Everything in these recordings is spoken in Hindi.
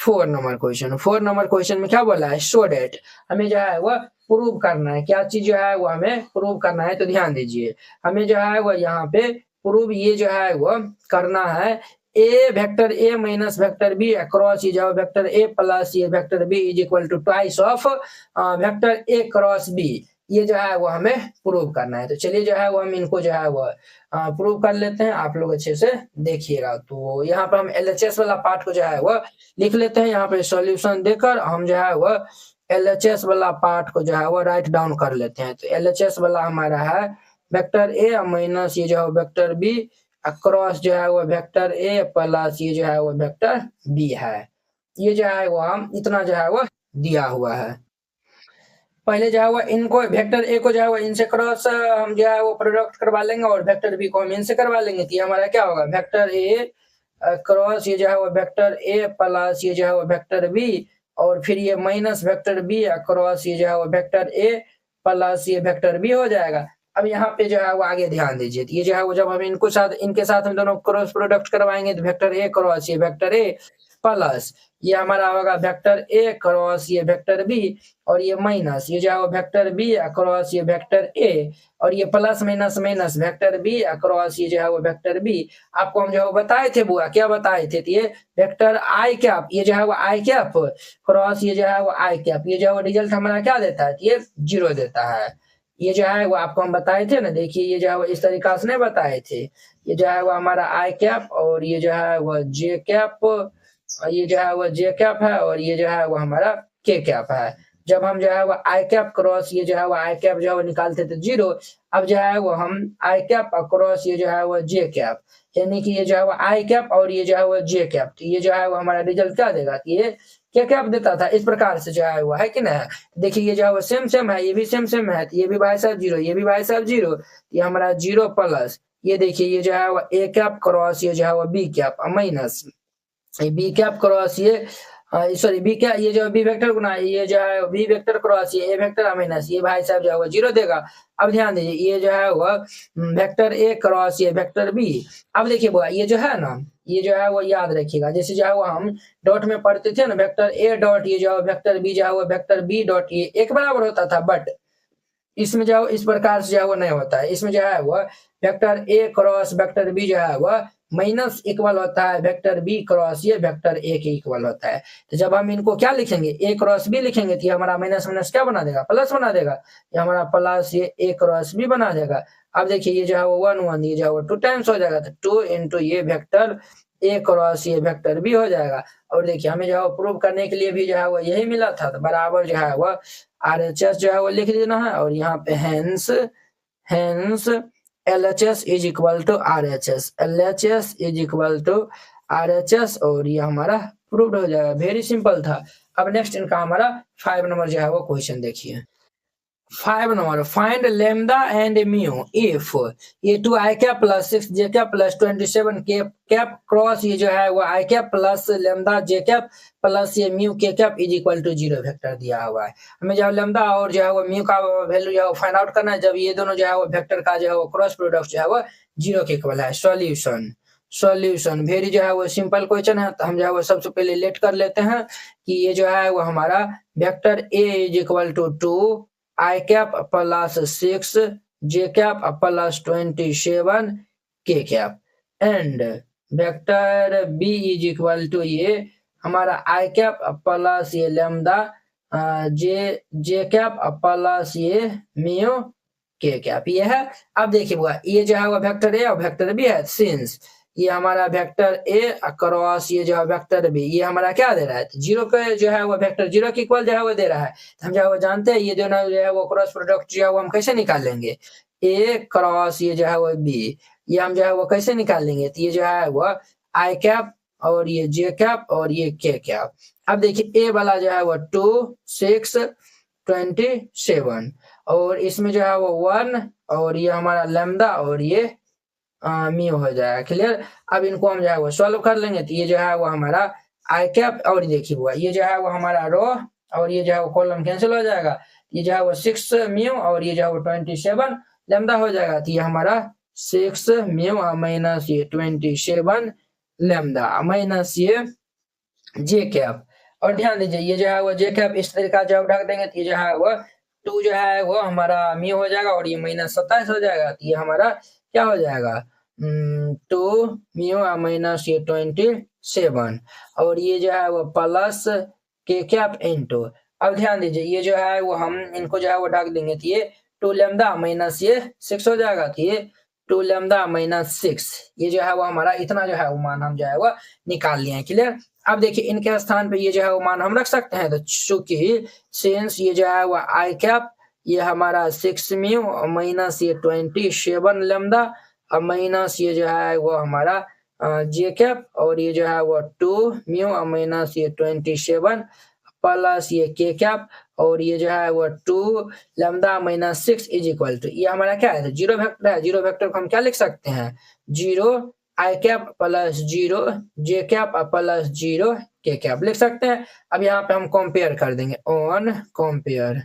फोर नंबर क्वेश्चन में क्या बोला है, शो डेट, हमें जो है वह प्रूव करना है, क्या चीज जो है वो हमें प्रूव करना है। तो ध्यान दीजिए, हमें जो है वह यहाँ पे प्रूव ये जो है वह करना है, A vector A minus vector B across ये जो वेक्टर ए प्लस ये vector B is equal to twice of vector A cross B, ये जो है वो हमें प्रूव करना है। तो चलिए जो है वो हम इनको जो है वो प्रूव कर लेते हैं, आप लोग अच्छे से देखिएगा। तो यहाँ पर हम LHS वाला पार्ट को जो है वो लिख लेते हैं, यहाँ पे सॉल्यूशन देकर हम जो है वो LHS वाला पार्ट को जो है वो राइट डाउन कर लेते हैं। तो LHS वाला हमारा है वेक्टर ए माइनस ये जो है वेक्टर बी अक्रॉस जो है वो वेक्टर ए प्लस ये जो है वो वेक्टर बी है। ये जो है वो हम इतना जो है वो दिया हुआ है। पहले जो है वो इनको वेक्टर ए को जो है वो इनसे क्रॉस हम जो है वो प्रोडक्ट करवा लेंगे और वेक्टर बी को हम इनसे करवा लेंगे। तो ये हमारा क्या होगा, वेक्टर ए क्रॉस ये जो है वो वेक्टर ए प्लस ये जो है वो वेक्टर बी और फिर ये माइनस वेक्टर बी क्रॉस ये जो है वो वेक्टर ए प्लस ये वेक्टर बी हो जाएगा। अब यहाँ पे जो है वो आगे ध्यान दीजिए, ये जो है वो जब हम इनके साथ हम दोनों क्रॉस प्रोडक्ट करवाएंगे तो वेक्टर ए क्रॉस ये वेक्टर ए प्लस ये हमारा होगा वेक्टर ए क्रॉस ये वेक्टर बी और ये माइनस ये जो है वो वेक्टर बी अक्रॉस ये वेक्टर ए और ये plus minus minus vector B across ये जो है वो वेक्टर बी। आपको हम जो है बताए थे बुआ, क्या बताए थे, तो ये वेक्टर आई कैप ये जो है वो आई कैप क्रॉस ये जो है वो आई कैप, ये जो है वो रिजल्ट हमारा क्या देता है, ये 0 देता है। ये जो है वो आपको हम बताए थे ना, देखिए ये जो है वो इस तरीका से नहीं बताए थे, ये जो है वो हमारा आई कैप और ये जो है वो जे कैप, ये जो है वो जे कैप है और ये जो है वो हमारा के कैप है। जब हम जो है वो आई कैप क्रॉस ये जो है वो आई कैप जो है वो निकालते थे 0, अब जो है वो हम आई कैप क्रॉस ये जो है वो जे कैप, यानी कि ये जो है वो आई कैप और ये जो है वो जे कैप, तो ये जो है वो हमारा रिजल्ट क्या देगा, ये क्या कैप देता था। इस प्रकार से जो है वो है कि ना, देखिए ये जो है वो सेम सेम है, ये भी सेम सेम है, तो ये भी भाई साहब 0, ये भी भाई साहब 0, ये हमारा 0 प्लस ये देखिए ये जो है वो ए कैप क्रॉस ये जो है वो B cap minus B cap cross ये सॉरी बी क्या ये जो बी वेक्टर गुना ये जो है बी वेक्टर क्रॉस ये ए वेक्टर माइनस ये भाई साहब जो है वो 0 देगा। अब ध्यान दीजिए ये जो है वो वेक्टर ए क्रॉस ये वेक्टर बी। अब देखिए बुआ ये जो है ना, ये जो है वो याद रखिएगा, जैसे जो है वो हम डॉट में पढ़ते थे ना, वेक्टर ए डॉट ये जो है वेक्टर बी जो है वो वेक्टर बी डॉट ये एक बराबर होता था, बट इसमें जो है इस प्रकार से जो है वो नहीं होता है। इसमें जो है वो vector A cross vector B जो है वो माइनस इक्वल होता है वेक्टर बी क्रॉस ये वेक्टर ए के इक्वल होता है। तो जब हम इनको क्या लिखेंगे, ए क्रॉस बी लिखेंगे तो ये हमारा माइनस माइनस क्या बना देगा, प्लस बना देगा, ये हमारा प्लस ये ए क्रॉस बी बना देगा। अब देखिए ये जो है वो 1 1 ये जो है वो 2 टाइम्स हो जाएगा, तो 2 इंटू ये वेक्टर ए क्रॉस ये वेक्टर बी हो जाएगा। और देखिए हमें जो है प्रूव करने के लिए भी जो है वो यही मिला था, तो बराबर जो है वो RHS जो है वो लिख देना है और यहाँ पे hence LHS is equal to RHS, LHS is equal to RHS और ये हमारा प्रूव्ड हो जाएगा। वेरी सिंपल था। अब नेक्स्ट इनका हमारा 5 नंबर जो है वो क्वेश्चन देखिए। 5 number, find lambda and mu if ये 2 i cap plus 6 j cap plus 27 k cap cross ये जो है वो i cap plus lambda j cap plus ये mu k cap is equal to 0 vector दिया हुआ है। हमें जो है लेमडा और जो है वो म्यू का वैल्यू जो है फाइंड आउट करना है, जब ये दोनों जो है वो वेक्टर का जो है वो क्रॉस प्रोडक्ट जो है वो 0 के इक्वल है। सॉल्यूशन वेरी जो है वो सिंपल क्वेश्चन है, तो हम जो है वो सबसे पहले लेट कर लेते हैं कि ये जो है वो हमारा vector a is equal to 2 i cap plus 6 j cap plus 27 k cap and vector B is equal to ये हमारा आई कैप प्लस ये लेमडा जे कैप प्लस ये म्यू के कैप ये है। अब देखिए बुआ ये जो है वो वेक्टर ए और वेक्टर बी है, सिंस ये हमारा वेक्टर ए क्रॉस ये जो है वेक्टर बी ये हमारा क्या दे रहा है, 0 के जो है वो वेक्टर 0 के इक्वल जो है वो दे रहा है। तो हम जो है वो जानते हैं ये दोनों जो है वो क्रॉस प्रोडक्ट जो है वो हम कैसे निकाल लेंगे, ए क्रॉस ये जो है वो बी ये हम जो है वो कैसे निकाल लेंगे, तो ये जो है वो आई कैप और ये जे कैप और ये के कैप। अब देखिए ए वाला जो है वो 2 6 27 और इसमें जो है वो 1 और ये हमारा लैम्डा और ये म्यू हो जाएगा। क्लियर। अब इनको हम जो है वो सॉल्व कर लेंगे, तो ये जो है वो हमारा आई कैप और देखिए हुआ ये जो है वो हमारा रो और ये जो है वो कॉलम कैंसिल हो जाएगा, ये जो है वो 6 म्यू और ये जो है वो 27 लैम्डा हो जाएगा, तो ये हमारा 6 म्यू माइनस ये 27 लैम्डा माइनस ये जे कैप। और ध्यान दीजिए ये जो है वो जे कैप इस तरीका जब ढक देंगे तो ये जो है वो 2 जो है वो हमारा म्यू हो जाएगा और ये -27 हो जाएगा, तो ये हमारा क्या हो जाएगा 2 म्यू माइनस ये 27 और ये जो है वो प्लस के कैप इनटू। अब ध्यान दीजिए ये जो है वो हम इनको जो है वो ढक देंगे तो ये 2 लैम्डा माइनस ये 6 हो जाएगा, तो ये 2 लैम्डा माइनस 6 ये जो है वो हमारा इतना जो है वो मान हम जो है वो निकाल लिए हैं। क्लियर। अब देखिए इनके स्थान पे ये जो है वो मान हम रख सकते हैं, तो चूंकि सिंस ये जो है वो आई कैप ये हमारा 6 म्यू माइनस ये 27 लैम्डा और माइनस ये जो है वो हमारा जे कैप और ये जो है वो 2 म्यू माइनस ये 27 प्लस ये के कैप और ये जो है वो 2 lambda minus 6 is equal to ये हमारा क्या है, जीरो वेक्टर है। जीरो वेक्टर को हम क्या लिख सकते हैं, 0 i cap plus 0 j cap plus 0 k cap लिख सकते हैं। अब यहाँ पे हम कंपेयर कर देंगे ऑन कंपेयर,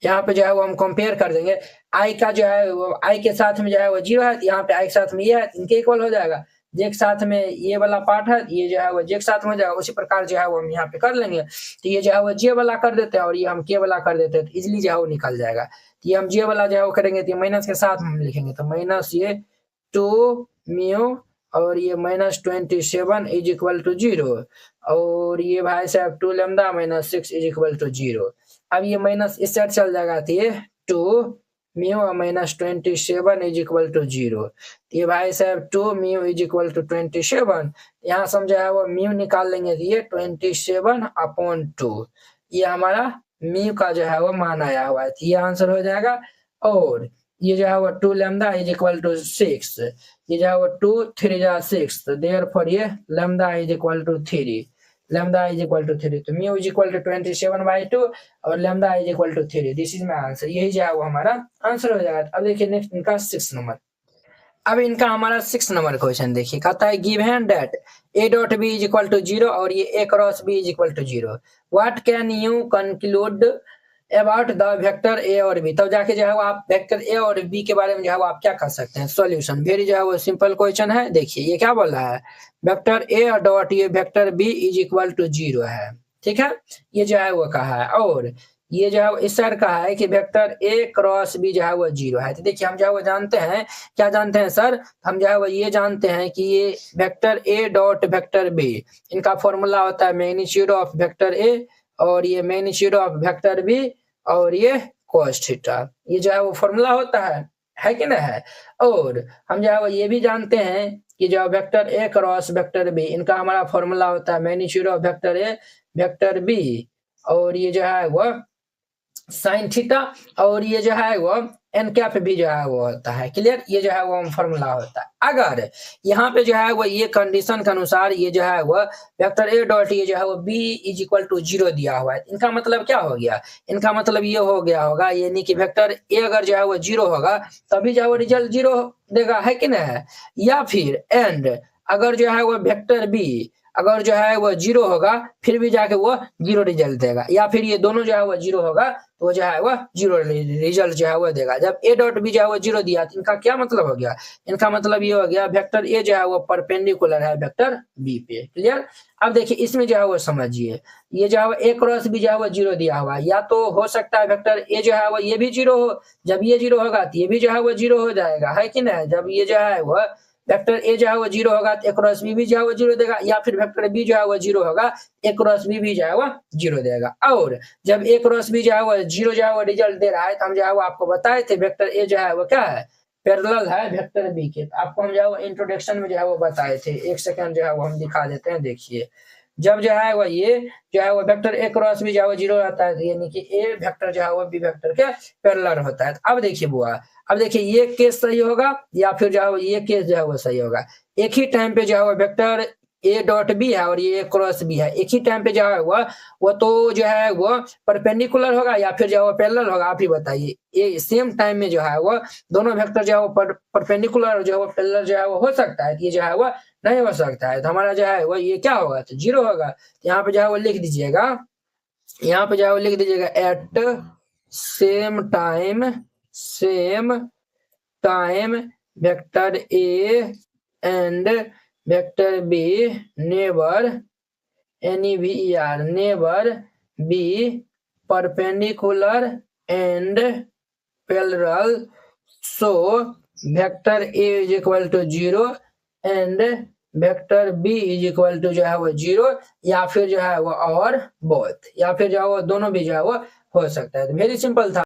यहाँ पे जो है वो हम कंपेयर कर देंगे आई का जो है वो आई के साथ में जो है वो 0 है, यहाँ पे आई के साथ में ये है, इनके इक्वल हो जाएगा। जे के साथ में ये वाला पार्ट है, ये जो है वो जे के साथ में हो जाएगा। उसी प्रकार जो है वो हम यहाँ पे कर लेंगे, तो ये जो है वो जे वाला कर देते हैं और ये हम के वाला कर देते हैं, तो इजिली जो है वो निकल जाएगा। तो ये हम जे वाला जो है वो करेंगे तो माइनस के साथ हम लिखेंगे, तो माइनस ये 2 म्यू और ये -27 इज इक्वल टू 0 और ये भाई साहब 2 lambda minus 6 is equal to 0। अब ये माइनस इस साइड चल जाएगा, तो ये 2 mu minus 27 is equal to 0। ये भाई साहब 2 म्यू इज इक्वल टू 27, यहाँ समझा है वो म्यू निकाल लेंगे, तो ये 27/2 ये हमारा म्यू का जो है वो मान आया हुआ है, तो ये आंसर हो जाएगा। और ये जो है वो 2 लैम्डा इज इक्वल टू 6, ये जो है वो 2 3 जा 6, तो देयरफॉर ये lambda is equal to 3, lambda is equal to 3, तो म्यू इज इक्वल टू 27/2 और lambda is equal to 3। This is my answer, यही जो है वो हमारा आंसर हो जाएगा। अब देखिए नेक्स्ट इनका 6 नंबर। अब इनका हमारा 6 नंबर क्वेश्चन देखिए, कहता है given that a dot b is equal to 0 और ये a cross b is equal to 0, what can you conclude about the vector a और b। तब जाके जो है वो आप वेक्टर a और b के बारे में जो है वो आप क्या कर सकते हैं, सॉल्यूशन। वेरी जो है वो सिंपल क्वेश्चन है। देखिए ये क्या बोल रहा है, वेक्टर a डॉट ये vector b is equal to 0 है, ठीक है, ये जो है वो कहा है। और ये जो है इस साइड कहा है कि वेक्टर a क्रॉस b जो है वो 0 है। तो देखिए हम जो है वो जानते हैं, क्या जानते हैं सर, हम जो है वो ये जानते हैं कि ये vector a dot vector b इनका फॉर्मूला होता है मैग्नीट्यूड ऑफ वेक्टर a और ये मैग्नीट्यूड ऑफ वेक्टर b और ये cos थीटा, ये जो है वो फॉर्मूला होता है कि ना है। और हम जो है वो ये भी जानते हैं कि जो vector a cross vector b इनका हमारा फॉर्मूला होता है magnitude of vector a vector b और ये जो है वो साइन थीटा और ये जो है वो एन कैप भी जो है वो होता है। क्लियर, ये जो है वो फॉर्मूला होता है। अगर यहाँ पे जो है वो ये कंडीशन के अनुसार ये जो है वो वेक्टर ए डॉट ये जो है वो बी इज इक्वल टू 0 दिया हुआ है, इनका मतलब क्या हो गया, इनका मतलब ये हो गया होगा यानी कि वेक्टर ए अगर जो है वो 0 होगा तभी जो है वो रिजल्ट 0 देगा, है कि नहीं। या फिर एंड अगर जो है वो वेक्टर बी अगर जो है वो 0 होगा फिर भी जाके वो 0 रिजल्ट देगा, या फिर ये दोनों जो है वो 0 होगा तो जो है वो 0 रिजल्ट जो है वो देगा। जब a डॉट बी जो है वो 0 दिया तो इनका क्या मतलब हो गया, इनका मतलब ये हो गया वेक्टर a जो है वो परपेंडिकुलर है वेक्टर b पे। क्लियर। अब देखिए इसमें जो है वो समझिए, ये जो है वो a क्रॉस b जो है वो 0 दिया हुआ है, या तो हो सकता है वेक्टर a जो है वो ये भी 0 हो, जब ये 0 होगा तो ये भी जो है वो 0 हो जाएगा, है कि नहीं। जब ये जो है वो वेक्टर a जो है वो 0 होगा तो a क्रॉस b भी जो है वो 0 देगा, या फिर वेक्टर b जो है वो 0 होगा a क्रॉस b भी जो है वो 0 देगा। और जब a क्रॉस b जो है वो 0 जो है वो रिजल्ट दे रहा है तो हम जो है वो आपको बताए थे वेक्टर a जो है वो क्या है, पैरेलल है वेक्टर b के। आपको हम जो है वो इंट्रोडक्शन में जो है वो बताए थे, एक सेकंड जो है वो हम दिखा देते हैं। देखिए जब जो है वो ये जो है वो वेक्टर a क्रॉस b जो है वो 0 रहता है यानी कि a वेक्टर जो है वो b वेक्टर के पैरेलल होता है। अब देखिए बुआ, अब देखिए ये केस सही होगा या फिर जो है ये केस जो है वो सही होगा। एक ही टाइम पे जो है वो वेक्टर a डॉट b है और ये क्रॉस b है, एक ही टाइम पे जो है वो तो जो है वो परपेंडिकुलर होगा या फिर जो है वो पैरेलल होगा, आप ही बताइए। ये सेम टाइम में जो है वो दोनों वेक्टर जो है वो परपेंडिकुलर जो है वो पैरेलल जो है वो हो सकता है, ये जो है वो नहीं हो सकता है। तो हमारा जो है वो ये क्या होगा, तो 0 होगा। तो यहाँ पे जो है वो लिख दीजिएगा, यहाँ पे जो है वो लिख दीजिएगा at same time vector a and vector b never NEVER, never be perpendicular and parallel, so vector A is equal to 0 and vector B is equal to जो है वो 0, या फिर जो है वो और बोथ, या फिर जो है वो दोनों भी जो है वो हो सकता है। तो वेरी सिंपल था।